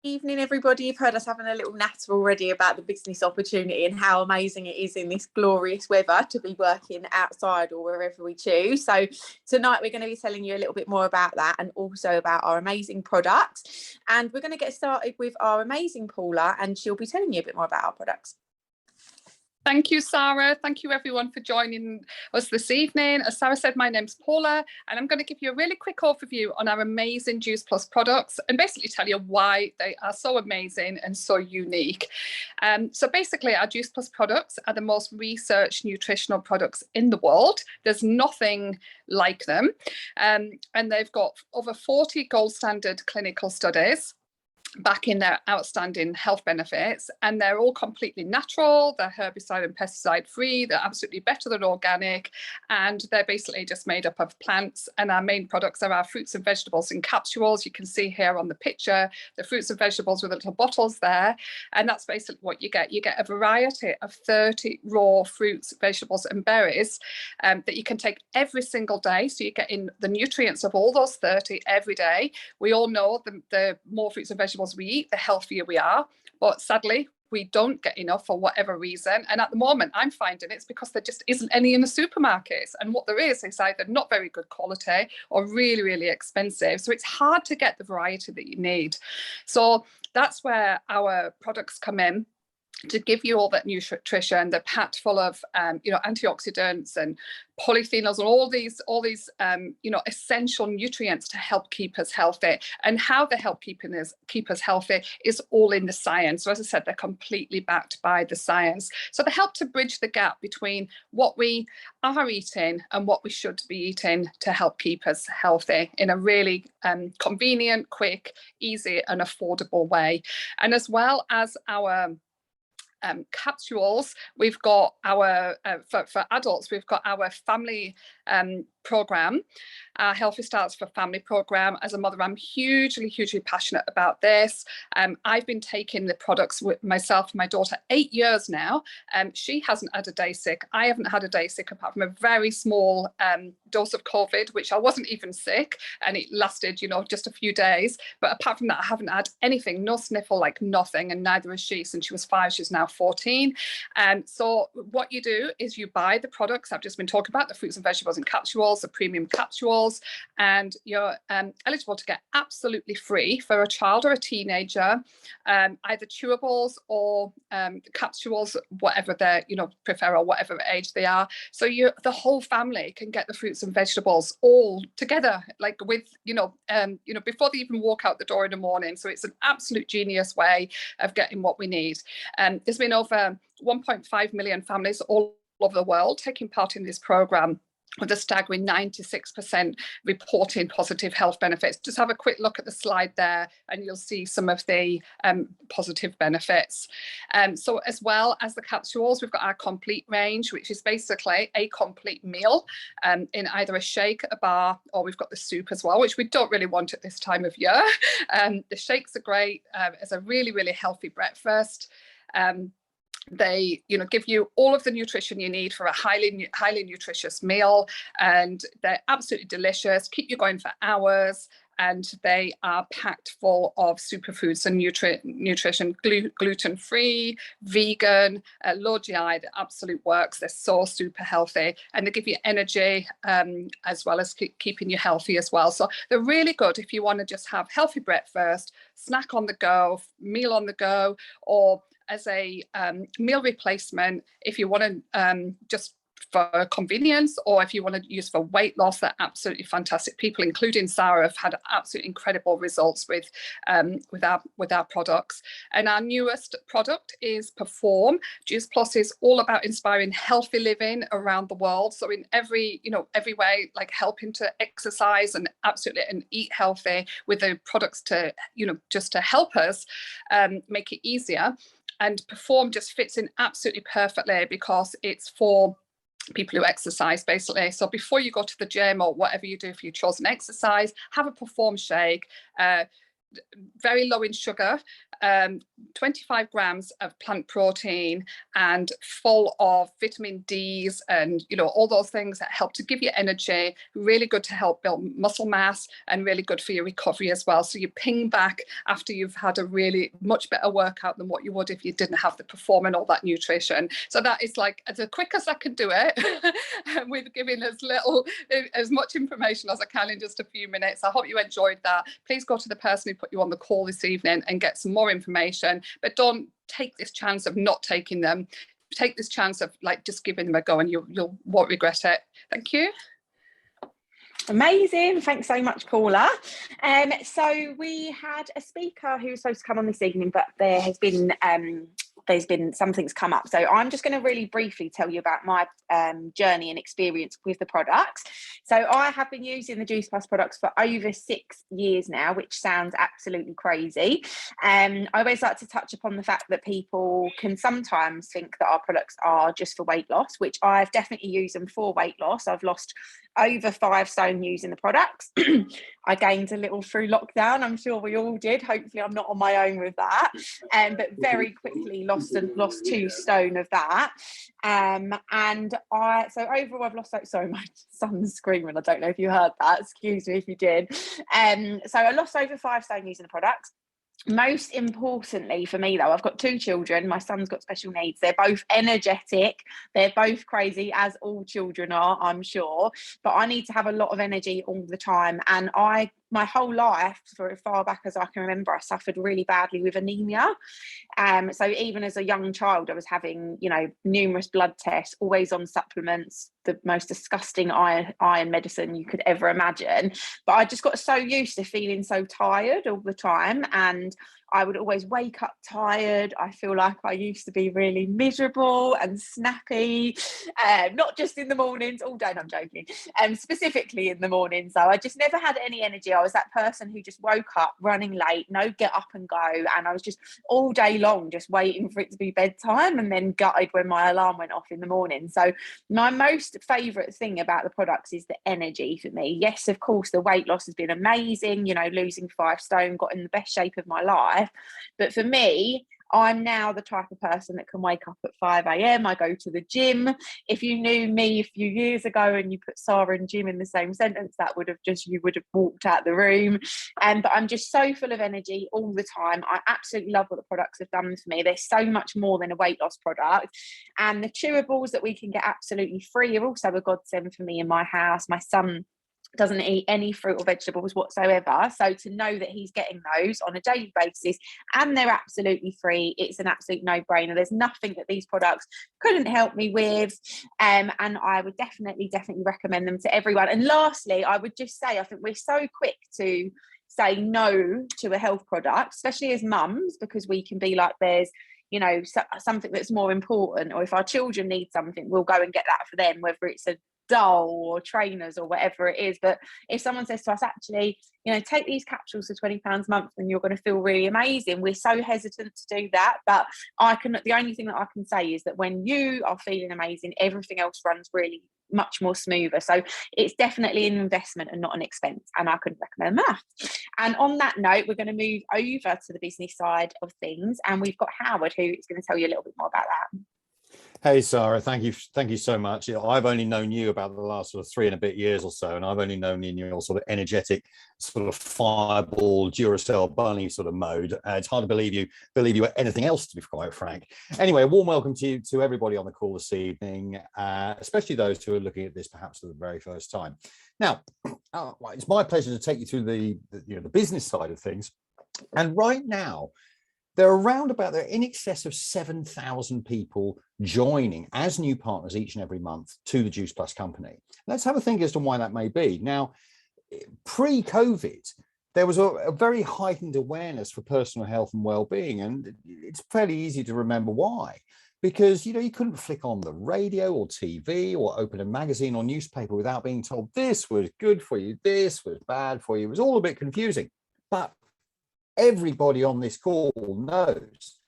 Evening, everybody. You've heard us having a little natter already about the business opportunity and how amazing it is in this glorious weather to be working outside or wherever we choose. So tonight we're going to be telling you a little bit more about that and also about our amazing products. And we're going to get started with our amazing Paula, and she'll be telling you a bit more about our products. Thank you, Sara. Thank you, everyone, for joining us this evening. As Sara said, my name's Paula, and I'm going to give you a really quick overview on our amazing Juice Plus products and basically tell you why they are so amazing and so unique. So basically, our Juice Plus products are the most researched nutritional products in the world. There's nothing like them. And they've got over 40 gold standard clinical studies backing their outstanding health benefits, and they're all completely natural. They're herbicide and pesticide free. They're absolutely better than organic, and they're basically just made up of plants. And our main products are our fruits and vegetables in capsules. You can see here on the picture the fruits and vegetables with the little bottles there, and that's basically what you get. You get a variety of 30 raw fruits, vegetables and berries that you can take every single day, so you get in the nutrients of all those 30 every day. We all know the more fruits and vegetables we eat, the healthier we are, but sadly we don't get enough for whatever reason. And at the moment I'm finding it's because there just isn't any in the supermarkets, and what there is either not very good quality or really expensive, so it's hard to get the variety that you need. So that's where our products come in, to give you all that nutrition. They're packed full of antioxidants and polyphenols and all these essential nutrients to help keep us healthy. And how they help keep us healthy is all in the science. So as I said, they're completely backed by the science. So they help to bridge the gap between what we are eating and what we should be eating to help keep us healthy in a really convenient, quick, easy and affordable way. And as well as our capsules, we've got our for adults, we've got our family program, our Healthy Starts for Family program. As a mother, I'm hugely passionate about this. I've been taking the products with myself and my daughter 8 years now. She hasn't had a day sick. I haven't had a day sick apart from a very small dose of COVID, which I wasn't even sick, and it lasted just a few days. But apart from that, I haven't had anything, no sniffle, like nothing, and neither has she since she was 5. She's now 14. So what you do is you buy the products I've just been talking about, the fruits and vegetables and capsules, the premium capsules, and you're eligible to get absolutely free for a child or a teenager, either chewables or capsules, whatever they prefer or whatever age they are. So the whole family can get the fruits and vegetables all together, like with before they even walk out the door in the morning. So it's an absolute genius way of getting what we need. There's been over 1.5 million families all over the world taking part in this program, with a staggering 96% reporting positive health benefits. Just have a quick look at the slide there and you'll see some of the positive benefits. So as well as the capsules, we've got our complete range, which is basically a complete meal in either a shake, a bar, or we've got the soup as well, which we don't really want at this time of year. The shakes are great as a really healthy breakfast. They give you all of the nutrition you need for a highly nutritious meal, and they're absolutely delicious, keep you going for hours, and they are packed full of superfoods and nutrition, gluten-free, vegan, low GI. It absolute works. They're so super healthy, and they give you energy as well as keeping you healthy as well. So they're really good if you want to just have healthy breakfast, snack on the go, meal on the go, or as a meal replacement if you want to just for convenience, or if you want to use for weight loss. They're absolutely fantastic. People, including Sara, have had absolutely incredible results with our products. And our newest product is Perform. Juice Plus is all about inspiring healthy living around the world. So in every way, like helping to exercise and eat healthy with the products to just to help us make it easier. And Perform just fits in absolutely perfectly because it's for people who exercise, basically. So before you go to the gym or whatever you do, if you've chosen exercise, have a Perform shake. Very low in sugar, 25 grams of plant protein and full of vitamin D's and, you know, all those things that help to give you energy, really good to help build muscle mass and really good for your recovery as well. So you ping back after you've had a really much better workout than what you would if you didn't have the perform and all that nutrition. So that is like as quick as I can do it with giving as much information as I can in just a few minutes. I hope you enjoyed that. Please go to the person who put you on the call this evening and get some more information, but don't take this chance of not taking them. Take this chance of like just giving them a go and you won't regret it. Thank you. Amazing. Thanks so much, Paula. So we had a speaker who was supposed to come on this evening, but there's been something's come up. So I'm just going to really briefly tell you about my journey and experience with the products. So I have been using the Juice Plus products for over 6 years now, which sounds absolutely crazy. I always like to touch upon the fact that people can sometimes think that our products are just for weight loss, which I've definitely used them for weight loss. I've lost over 5 stone using the products. I gained a little through lockdown. I'm sure we all did. Hopefully I'm not on my own with that. But very quickly lost 2 stone of that. So overall I've lost, sorry, my son's screaming. I don't know if you heard that. Excuse me if you did. So I lost over 5 stone using the products. Most importantly for me though, I've got 2 children. My son's got special needs. They're both energetic. They're both crazy, as all children are, I'm sure. But I need to have a lot of energy all the time. And my whole life, for as far back as I can remember, I suffered really badly with anemia. So even as a young child, I was having, you know, numerous blood tests, always on supplements, the most disgusting iron medicine you could ever imagine. But I just got so used to feeling so tired all the time, and I would always wake up tired. I feel like I used to be really miserable and snappy, not just in the mornings, all day, no, I'm joking, specifically in the morning. So I just never had any energy. I was that person who just woke up running late, no get up and go. And I was just all day long just waiting for it to be bedtime and then gutted when my alarm went off in the morning. So my most favourite thing about the products is the energy for me. Yes, of course, the weight loss has been amazing, you know, losing 5 stone, got in the best shape of my life. But for me, I'm now the type of person that can wake up at 5 a.m. I go to the gym. If you knew me a few years ago and you put Sara and gym in the same sentence, you would have walked out the room. But I'm just so full of energy all the time. I absolutely love what the products have done for me. They're so much more than a weight loss product. And the chewables that we can get absolutely free are also a godsend for me in my house. My son doesn't eat any fruit or vegetables whatsoever, so to know that he's getting those on a daily basis and they're absolutely free, it's an absolute no-brainer. There's nothing that these products couldn't help me with, and I would definitely recommend them to everyone. And lastly, I would just say, I think we're so quick to say no to a health product, especially as mums, because we can be like, there's, you know, something that's more important, or if our children need something, we'll go and get that for them, whether it's a doll or trainers or whatever it is. But if someone says to us, actually, you know, take these capsules for £20 a month and you're going to feel really amazing, we're so hesitant to do that. But the only thing that I can say is that when you are feeling amazing, everything else runs really much more smoother. So it's definitely an investment and not an expense, and I couldn't recommend that. And on that note, we're going to move over to the business side of things, and we've got Howard, who is going to tell you a little bit more about that. Hey, Sara, thank you so much. You know, I've only known you about the last sort of 3 and a bit years or so, and I've only known you in your sort of energetic, sort of fireball, Duracell bunny sort of mode. It's hard to believe you were anything else, to be quite frank. Anyway, a warm welcome to everybody on the call this evening, especially those who are looking at this perhaps for the very first time. Now, it's my pleasure to take you through the business side of things, and right now, they're in excess of 7,000 people joining as new partners each and every month to the Juice Plus company. Let's have a think as to why that may be. Now, pre-COVID, there was a very heightened awareness for personal health and well-being, and it's fairly easy to remember why. Because, you know, you couldn't flick on the radio or TV or open a magazine or newspaper without being told this was good for you, this was bad for you. It was all a bit confusing. But everybody on this call knows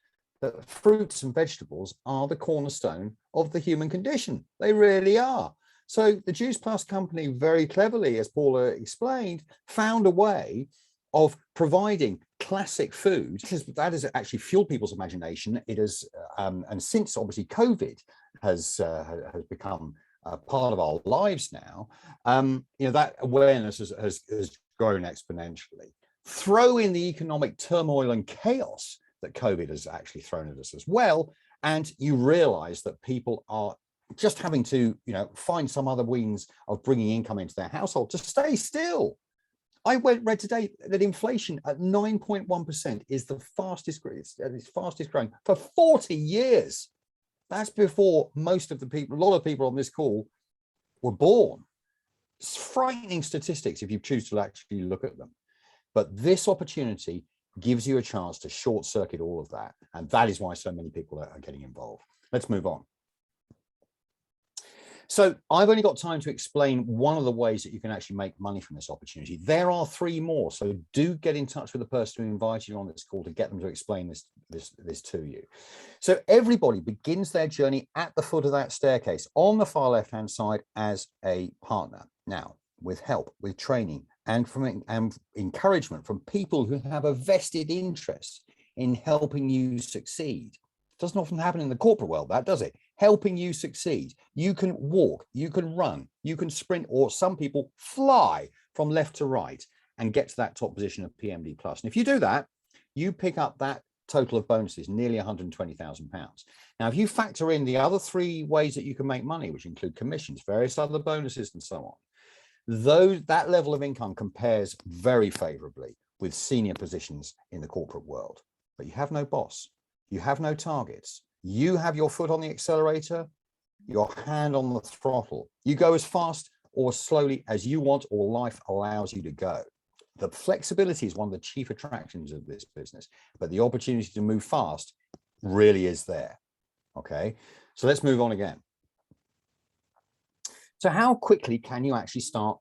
that fruits and vegetables are the cornerstone of the human condition. They really are. So the Juice Plus company very cleverly, as Paula explained, found a way of providing classic food. That has actually fueled people's imagination. It has, and since obviously COVID has become part of our lives now, you know, that awareness has grown exponentially. Throw in the economic turmoil and chaos that COVID has actually thrown at us as well, and you realize that people are just having to, you know, find some other means of bringing income into their household to stay still. I read today that inflation at 9.1% is the fastest growing for 40 years. That's before most of the people, a lot of people on this call were born. It's frightening statistics if you choose to actually look at them. But this opportunity gives you a chance to short circuit all of that. And that is why so many people are getting involved. Let's move on. So I've only got time to explain one of the ways that you can actually make money from this opportunity. There are 3 more. So do get in touch with the person who invited you on this call to get them to explain this to you. So everybody begins their journey at the foot of that staircase on the far left-hand side as a partner. Now, with help, with training, and from encouragement from people who have a vested interest in helping you succeed. It doesn't often happen in the corporate world, that does it? Helping you succeed. You can walk, you can run, you can sprint, or some people fly from left to right and get to that top position of PMD plus. And if you do that, you pick up that total of bonuses, nearly £120,000. Now, if you factor in the other 3 ways that you can make money, which include commissions, various other bonuses, and so on, that level of income compares very favorably with senior positions in the corporate world. But you have no boss, you have no targets, you have your foot on the accelerator, your hand on the throttle. You go as fast or slowly as you want or life allows you to go. The flexibility is one of the chief attractions of this business, but the opportunity to move fast really is there. Okay, so let's move on again. So how quickly can you actually start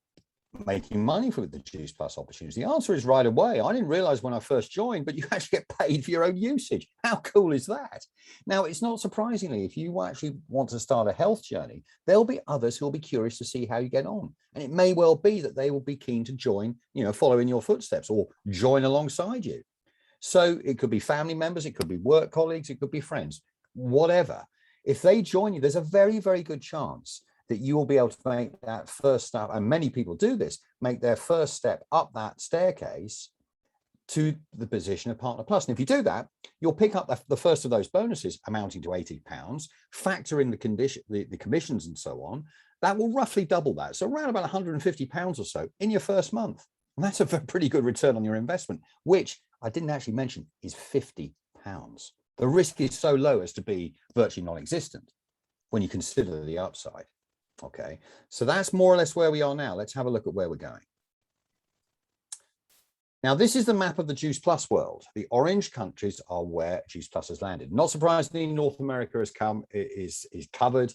making money from the Juice Plus opportunity? The answer is right away. I didn't realize when I first joined, but you actually get paid for your own usage. How cool is that? Now, it's not surprisingly, if you actually want to start a health journey, there'll be others who will be curious to see how you get on. And it may well be that they will be keen to join, you know, follow in your footsteps or join alongside you. So it could be family members, it could be work colleagues, it could be friends, whatever. If they join you, there's a very, very good chance that you will be able to make that first step, and many people do this, make their first step up that staircase to the position of Partner Plus. And if you do that, you'll pick up the first of those bonuses amounting to £80, factor in the commissions and so on. That will roughly double that. So around about £150 or so in your first month. And that's a pretty good return on your investment, which I didn't actually mention is £50. The risk is so low as to be virtually non-existent when you consider the upside. Okay, so that's more or less where we are now. Let's have a look at where we're going. Now, this is the map of the Juice Plus world. The orange countries are where Juice Plus has landed. Not surprisingly, North America is covered.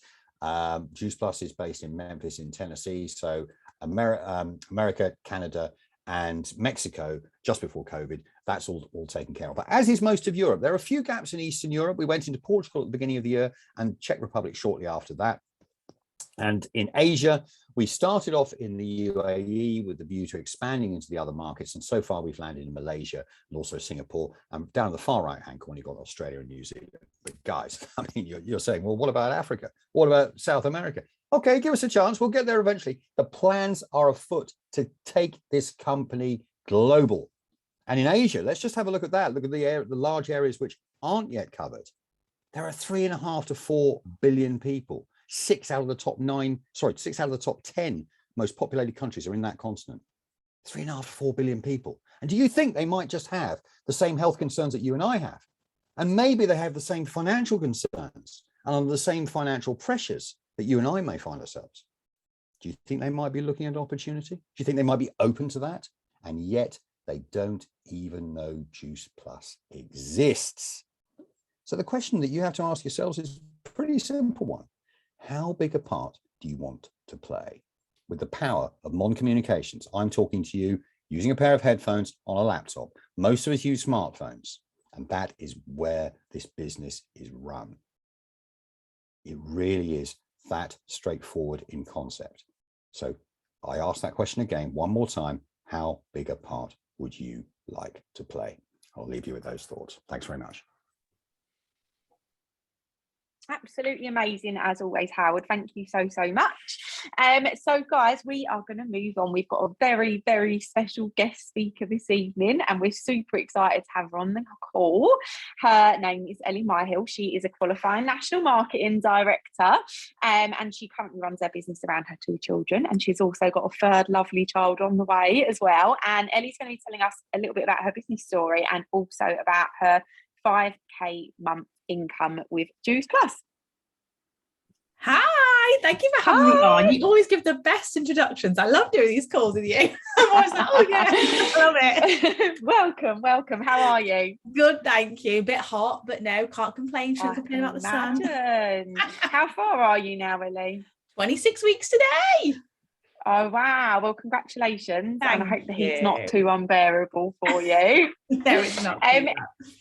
Juice Plus is based in Memphis in Tennessee. So America, Canada, and Mexico, just before COVID, that's all taken care of. But as is most of Europe, there are a few gaps in Eastern Europe. We went into Portugal at the beginning of the year and Czech Republic shortly after that. And in Asia, we started off in the UAE with the view to expanding into the other markets. And so far, we've landed in Malaysia and also Singapore. And down the far right-hand corner, you've got Australia and New Zealand. But guys, I mean, you're saying, well, what about Africa? What about South America? Okay, give us a chance. We'll get there eventually. The plans are afoot to take this company global. And in Asia, let's just have a look at that. Look at the large areas which aren't yet covered. There are 3.5 to 4 billion people. 6 out of the top 10 most populated countries are in that continent. 3.5 to 4 billion people. And do you think they might just have the same health concerns that you and I have? And maybe they have the same financial concerns and under the same financial pressures that you and I may find ourselves. Do you think they might be looking at opportunity? Do you think they might be open to that? And yet they don't even know Juice Plus exists. So the question that you have to ask yourselves is a pretty simple one. How big a part do you want to play? With the power of modern communications, I'm talking to you using a pair of headphones on a laptop. Most of us use smartphones, and that is where this business is run. It really is that straightforward in concept. So I ask that question again one more time. How big a part would you like to play? I'll leave you with those thoughts. Thanks very much. Absolutely amazing as always, Howard. Thank you so much. So guys, we are going to move on. We've got a very, very special guest speaker this evening, and we're super excited to have her on the call. Her name is Ellie Myhill. She is a qualifying national marketing director, and she currently runs her business around her 2 children, and she's also got a third lovely child on the way as well. And Ellie's going to be telling us a little bit about her business story and also about her 5k month income with Juice Plus. Hi, thank you for having me on. You always give the best introductions. I love doing these calls with you. I'm always like, oh yeah, I love it. Welcome. How are you? Good, thank you. A bit hot, but no, can't complain. Shouldn't complain about the sun. How far are you now, Ellie? 26 weeks today. Oh wow, well congratulations. Thank and I hope the heat's you. not too unbearable for you. No, it's not.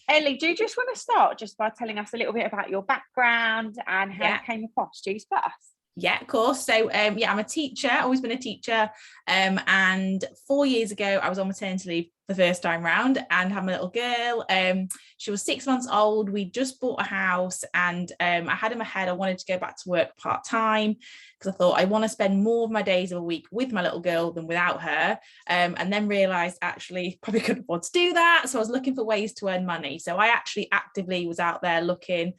Ellie, do you just want to start just by telling us a little bit about your background and how you came across Juice Plus? Yeah, of course. So I'm a teacher, always been a teacher, and 4 years ago I was on maternity leave the first time round and had my little girl. She was 6 months old. We just bought a house, and I had in my head I wanted to go back to work part-time because I thought I want to spend more of my days of a week with my little girl than without her, and then realised actually probably couldn't afford to do that. So I was looking for ways to earn money. So I actually actively was out there looking,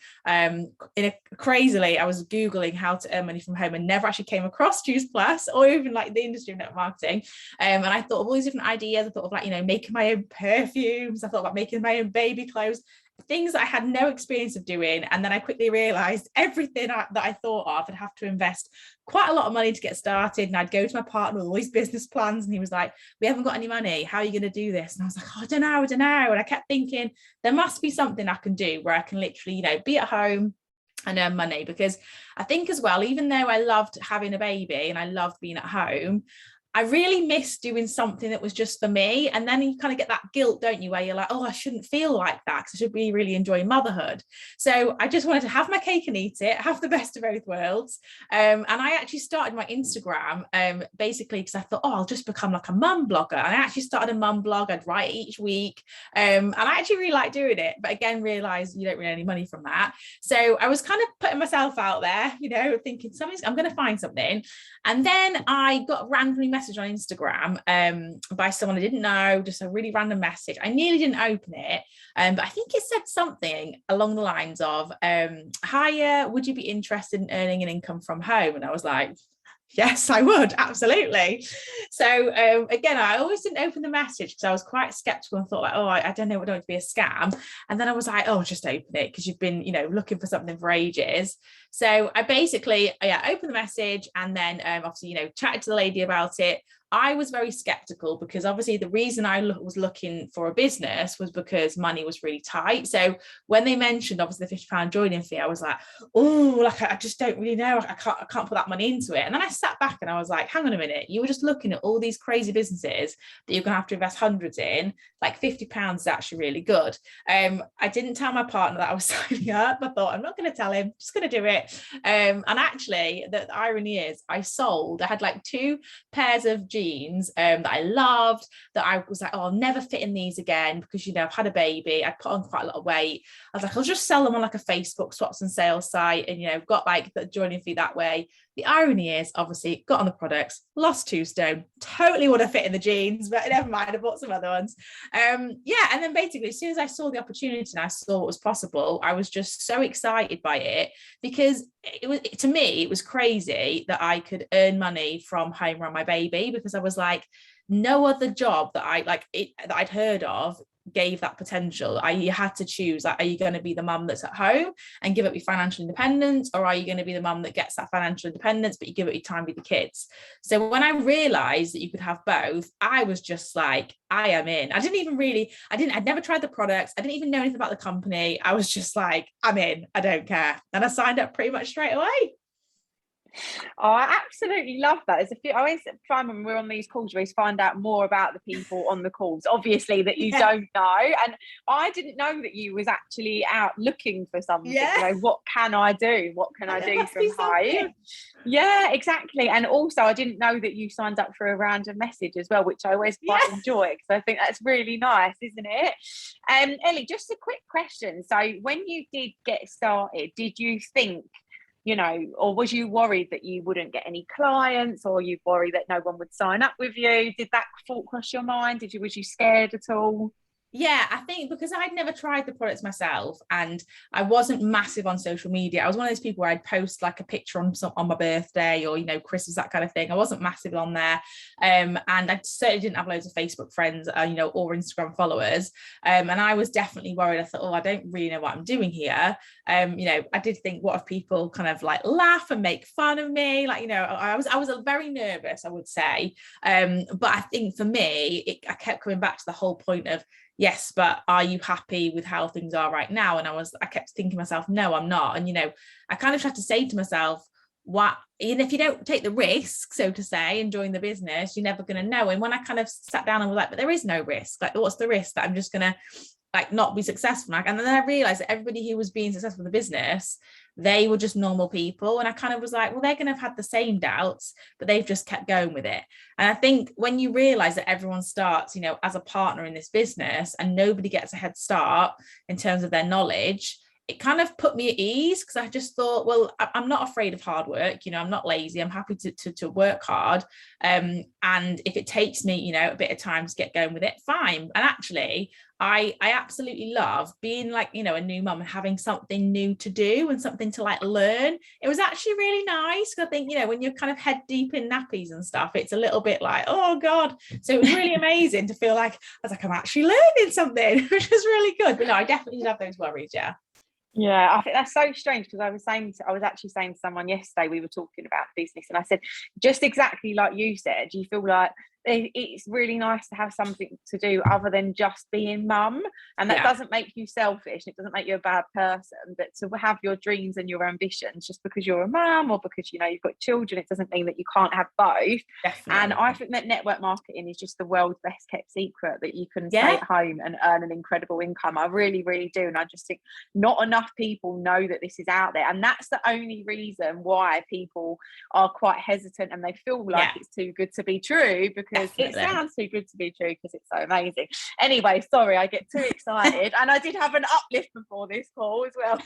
crazily I was Googling how to earn money from home and never actually came across Juice Plus or even like the industry of network marketing. And I thought of all these different ideas. I thought of like, making my own perfumes. I thought about making my own baby clothes, things that I had no experience of doing. And then I quickly realized everything that I thought of, I'd have to invest quite a lot of money to get started. And I'd go to my partner with all these business plans, and he was like, we haven't got any money. How are you going to do this? And I was like, oh, I don't know. And I kept thinking there must be something I can do where I can literally, be at home and earn money. Because I think as well, even though I loved having a baby and I loved being at home, I really missed doing something that was just for me. And then you kind of get that guilt, don't you, where you're like, oh, I shouldn't feel like that because I should be really enjoying motherhood. So I just wanted to have my cake and eat it, have the best of both worlds. And I actually started my Instagram basically because I thought, oh, I'll just become like a mum blogger. And I actually started a mum blog. I'd write each week. And I actually really like doing it. But again, realized you don't really earn any money from that. So I was kind of putting myself out there, thinking I'm going to find something. And then I got randomly message on Instagram by someone I didn't know, just a really random message. I nearly didn't open it, but I think it said something along the lines of, hi, would you be interested in earning an income from home? And I was like, yes, I would, absolutely. So again, I always didn't open the message because I was quite skeptical and thought like, oh, I don't know, I don't want it to be a scam. And then I was like, oh, just open it because you've been, looking for something for ages. So I basically, opened the message and then obviously, chatted to the lady about it. I was very skeptical because obviously the reason I was looking for a business was because money was really tight. So when they mentioned obviously the £50 joining fee, I was like, oh, like I just don't really know. I can't put that money into it. And then I sat back and I was like, hang on a minute, you were just looking at all these crazy businesses that you're gonna have to invest hundreds in. Like £50 is actually really good. I didn't tell my partner that I was signing up. I thought, I'm not going to tell him, just going to do it. And actually the irony is I had like 2 pairs of jeans that I loved, that I was like, oh, I'll never fit in these again because I've had a baby, I put on quite a lot of weight. I was like, I'll just sell them on like a Facebook swaps and sales site and got like the joining fee that way. The irony is obviously got on the products, lost 2 stone, totally would have fit in the jeans, but never mind, I bought some other ones. And then basically as soon as I saw the opportunity and I saw what was possible, I was just so excited by it because to me it was crazy that I could earn money from home around my baby, because I was like, no other job that I'd heard of gave that potential. You had to choose, like, are you going to be the mum that's at home and give up your financial independence, or are you going to be the mum that gets that financial independence but you give it your time with the kids? So when I realized that you could have both, I was just like, I am in. I'd never tried the products, I didn't even know anything about the company. I was just like, I'm in, I don't care. And I signed up pretty much straight away. Oh, I absolutely love that. There's a few. I always find when we're on these calls, we always find out more about the people on the calls, obviously, that you don't know. And I didn't know that you was actually out looking for something. Yeah. You know, what can I do? What can I There do must from be something. home? Yeah, exactly. And also, I didn't know that you signed up for a random message as well, which I always quite enjoy, because I think that's really nice, isn't it? Ellie, just a quick question. So when you did get started, did you think, you know, or was you worried that you wouldn't get any clients, or you worried that no one would sign up with you? Did that thought cross your mind? Was you scared at all? Yeah, I think because I'd never tried the products myself and I wasn't massive on social media. I was one of those people where I'd post like a picture on my birthday or, you know, Christmas, that kind of thing. I wasn't massive on there. And I certainly didn't have loads of Facebook friends, you know, or Instagram followers. And I was definitely worried. I thought, oh, I don't really know what I'm doing here. You know, I did think, what if people kind of like laugh and make fun of me? Like, you know, I was very nervous, I would say. But I think for me, I kept coming back to the whole point of, yes, but are you happy with how things are right now? And I kept thinking to myself, no, I'm not. And, you know, I kind of tried to say to myself, what, and if you don't take the risk, so to say, and join the business, you're never going to know. And when I kind of sat down and was like, but there is no risk. Like, what's the risk that I'm just going to like not be successful? And then I realized that everybody who was being successful in the business, they were just normal people. And I kind of was like, well, they're going to have had the same doubts, but they've just kept going with it. And I think when you realize that everyone starts, you know, as a partner in this business and nobody gets a head start in terms of their knowledge, it kind of put me at ease, because I just thought, well, I'm not afraid of hard work. You know, I'm not lazy. I'm happy to work hard. And if it takes me, you know, a bit of time to get going with it, fine. And actually, I absolutely love being like, you know, a new mum and having something new to do and something to like learn. It was actually really nice. I think, you know, when you're kind of head deep in nappies and stuff, it's a little bit like, oh God. So it was really amazing to feel like, I was like, I'm actually learning something, which was really good. But no, I definitely did have those worries. Yeah. Yeah, I think that's so strange, because I was actually saying to someone yesterday, we were talking about business, and I said, just exactly like you said, you feel like it's really nice to have something to do other than just being mum, and that doesn't make you selfish, it doesn't make you a bad person, but to have your dreams and your ambitions just because you're a mum or because, you know, you've got children, it doesn't mean that you can't have both. Definitely. And I think that network marketing is just the world's best kept secret, that you can stay at home and earn an incredible income. I really, really do. And I just think not enough people know that this is out there, and that's the only reason why people are quite hesitant and they feel like it's too good to be true, because it sounds too good to be true, because it's so amazing. Anyway, sorry, I get too excited. And I did have an uplift before this call as well.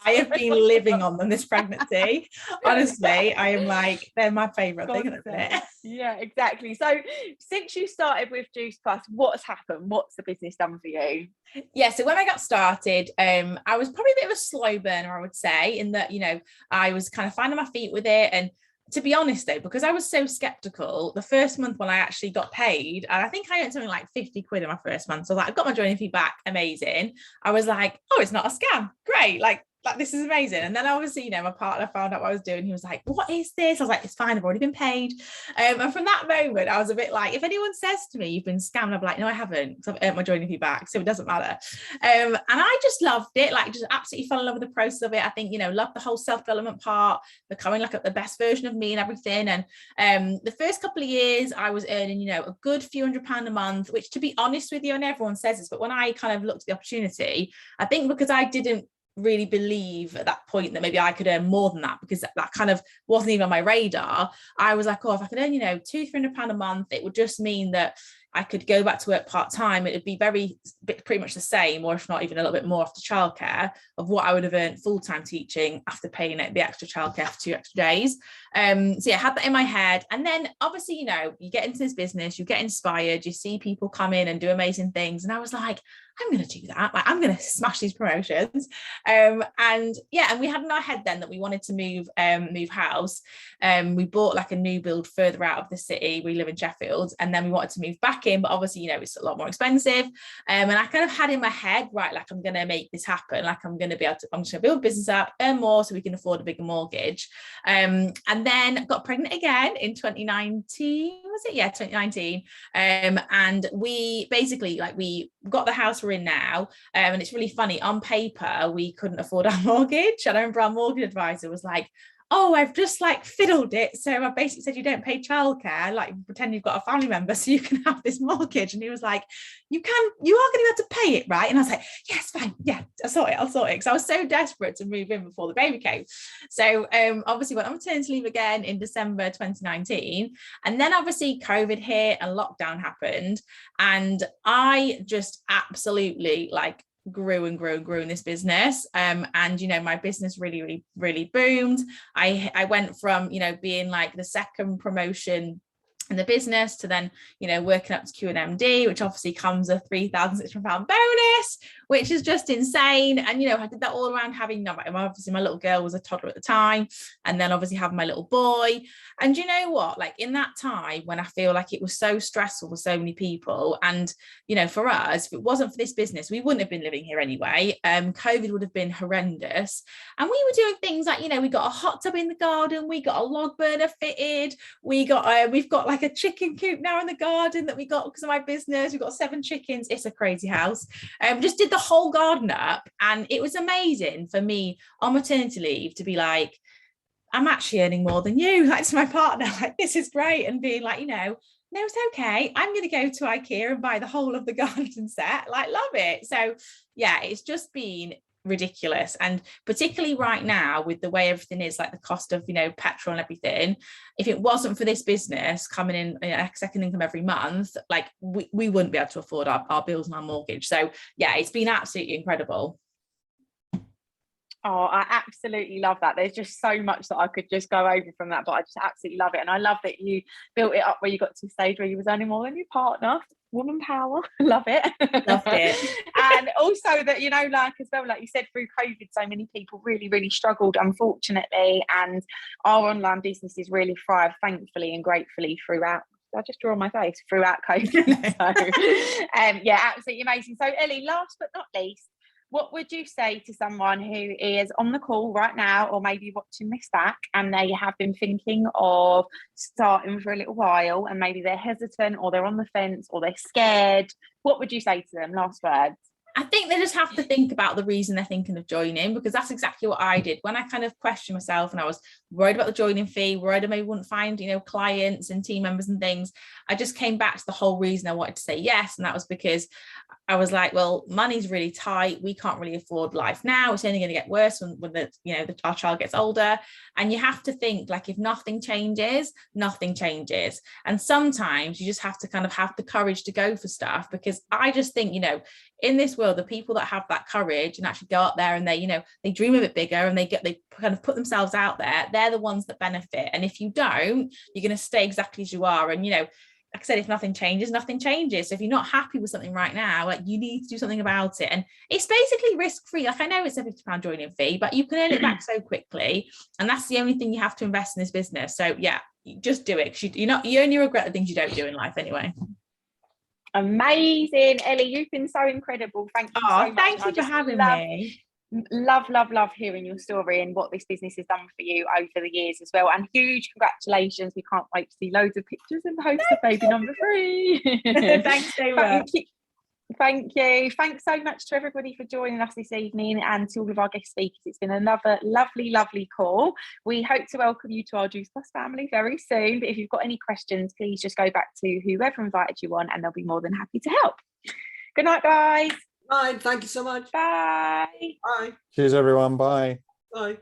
I have been living on them this pregnancy. Honestly, I am like, they're my favourite thing at the minute. Yeah, exactly. So since you started with Juice Plus, what's happened? What's the business done for you? Yeah, so when I got started, I was probably a bit of a slow burner, I would say, in that, you know, I was kind of finding my feet with it. And to be honest, though, because I was so skeptical, the first month when I actually got paid, and I think I earned something like 50 quid in my first month. So like, I got my joining fee back, amazing. I was like, oh, it's not a scam. Great. Like this is amazing. And then obviously, you know, my partner found out what I was doing. He was like, what is this? I was like, it's fine, I've already been paid. And from that moment, I was a bit like, if anyone says to me, you've been scammed, I'm like, no, I haven't, because I've earned my joining fee back, so it doesn't matter. And I just loved it, like just absolutely fell in love with the process of it. I think, you know, loved the whole self-development part, becoming like the best version of me and everything. And the first couple of years I was earning, you know, a good few £100 a month, which, to be honest with you, and everyone says this, but when I kind of looked at the opportunity, I think because I didn't really believe at that point that maybe I could earn more than that, because that kind of wasn't even on my radar. I was like, oh, if I could earn, you know, £200-300 a month, it would just mean that I could go back to work part-time. It would be pretty much the same, or if not even a little bit more after childcare, of what I would have earned full-time teaching after paying it the extra childcare for 2 extra days. So yeah, I had that in my head. And then obviously, you know, you get into this business, you get inspired, you see people come in and do amazing things. And I was like, I'm going to do that. Like, I'm going to smash these promotions. And we had in our head then that we wanted to move house. We bought like a new build further out of the city. We live in Sheffield, and then we wanted to move back in, but obviously, you know, it's a lot more expensive. And I kind of had in my head, right, like, I'm going to make this happen. Like, I'm just going to build a business up, earn more so we can afford a bigger mortgage. And then got pregnant again in 2019, was it? Yeah, 2019. And we basically, like, we got the house we're in now, and it's really funny, on paper we couldn't afford our mortgage, and I remember our mortgage advisor was like, oh, I've just like fiddled it. So I basically said, you don't pay childcare, like pretend you've got a family member so you can have this mortgage. And he was like, you are going to have to pay it, right? And I was like, yes, fine. Yeah, I'll sort it. Because I was so desperate to move in before the baby came. So obviously went on maternity leave again in December 2019. And then obviously COVID hit and lockdown happened. And I just absolutely like grew and grew and grew in this business, and you know, my business really boomed. I went from, you know, being like the second promotion in the business to then, you know, working up to QMD, which obviously comes a £3,600 bonus, which is just insane. And you know, I did that all around having, obviously my little girl was a toddler at the time, and then obviously having my little boy. And you know what, like in that time when I feel like it was so stressful for so many people, and you know, for us, if it wasn't for this business, we wouldn't have been living here anyway. COVID would have been horrendous. And we were doing things like, you know, we got a hot tub in the garden, we got a log burner fitted, we've got like a chicken coop now in the garden that we got because of my business. We've got 7 chickens. It's a crazy house. Just did the whole garden up, and it was amazing for me on maternity leave to be like, I'm actually earning more than you, like to my partner, like this is great, and being like, you know, no, it's okay, I'm going to go to IKEA and buy the whole of the garden set, like love it. So yeah, it's just been ridiculous. And particularly right now with the way everything is, like the cost of, you know, petrol and everything, if it wasn't for this business coming in a second income every month, like we wouldn't be able to afford our bills and our mortgage. So yeah, it's been absolutely incredible. Oh, I absolutely love that. There's just so much that I could just go over from that, but I just absolutely love it. And I love that you built it up where you got to a stage where you was earning more than your partner. Woman power. Love it. Loved it. And also that, you know, like as well, like you said, through COVID, so many people really struggled, unfortunately. And our online businesses really thrived, thankfully and gratefully, throughout. I just draw on my face, throughout COVID. So yeah, absolutely amazing. So Ellie, last but not least, what would you say to someone who is on the call right now, or maybe watching this back, and they have been thinking of starting for a little while, and maybe they're hesitant, or they're on the fence, or they're scared? What would you say to them? Last words. I think they just have to think about the reason they're thinking of joining, because that's exactly what I did when I kind of questioned myself and I was worried about the joining fee, worried I maybe wouldn't find, you know, clients and team members and things. I just came back to the whole reason I wanted to say yes, and that was because I was like, well, money's really tight, we can't really afford life now, it's only going to get worse when the, you know, our child gets older. And you have to think, like, if nothing changes, nothing changes. And sometimes you just have to kind of have the courage to go for stuff, because I just think, you know, in this world, the people that have that courage and actually go out there and they, you know, they dream a bit bigger and they kind of put themselves out there, they're the ones that benefit. And if you don't, you're going to stay exactly as you are. And, you know, like I said, if nothing changes, nothing changes. So if you're not happy with something right now, like, you need to do something about it. And it's basically risk-free. Like, I know it's a £50 joining fee, but you can earn it back so quickly. And that's the only thing you have to invest in this business. So yeah, just do it, because you only regret the things you don't do in life anyway. Amazing, Ellie, you've been so incredible. Thank you so much. Thank you for having me. Love hearing your story and what this business has done for you over the years as well. And huge congratulations. We can't wait to see loads of pictures in the hopes of baby number 3. Thanks so much. Thank you. Thanks so much to everybody for joining us this evening, and to all of our guest speakers. It's been another lovely call. We hope to welcome you to our Juice Plus family very soon. But if you've got any questions, please just go back to whoever invited you on, and they'll be more than happy to help. Good night, guys. Bye. Thank you so much. Bye. Bye. Cheers, everyone. Bye. Bye.